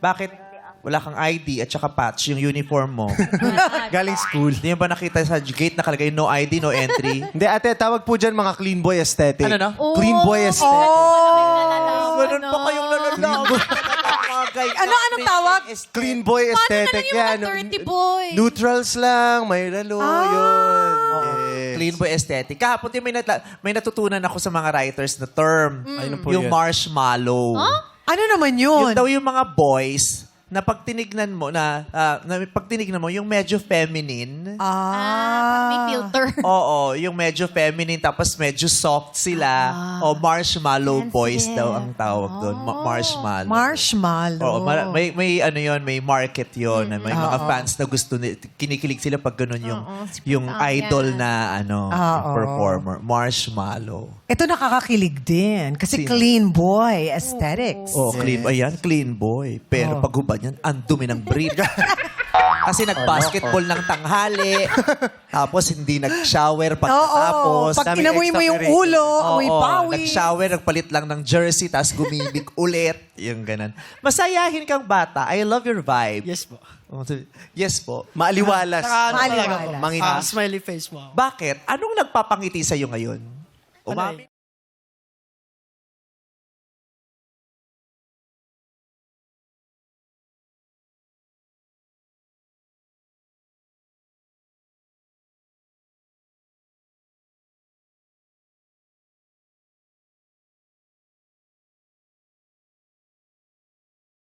Bakit wala kang ID at saka patch yung uniform mo? Galing school. Hindi mo ba nakita sa gate nakalagay no ID, no entry? Hindi, ate, tawag po dyan mga clean boy aesthetic. Ano na? Clean boy aesthetic. Ganun pa kayong lalalaman. Anong tawag? Clean boy aesthetic. Paano na lang yung mga dirty boy? Neutrals lang, may relo, yun. Yes. Clean boy aesthetic. Kahapon din may natutunan ako sa mga writers na term. Ano po Yung yan? marshmallow. Ano naman Yung yun? daw yung mga boys na pag tinignan mo yung medyo feminine. Parang may filter. Oo, yung medyo feminine tapos medyo soft sila. O marshmallow boys daw ang tawag doon. Marshmallow. Marshmallow. Oo, may ano yon, may market yon. May mga fans na gusto kinikilig sila pag ganun yung idol na performer. Marshmallow. Ito nakakakilig din. Kasi Sino? clean boy aesthetics. Oh, clean boy. Pero pag hubad yan, ang dumi ng brief. Kasi nag-basketball ng tanghali. Tapos hindi nag-shower pagkatapos. Pag inamoy mo yung ulo, amoy pawis. Nag-shower, nagpalit lang ng jersey, tapos gumibig ulit. Yung ganun. Masayahin kang bata. I love your vibe. Yes po. Yes po. Maaliwalas. Saka ano Maaliwalas. talaga po, Mangina. smiley face mo. Bakit? Anong nagpapangiti sa'yo ngayon? Ano eh?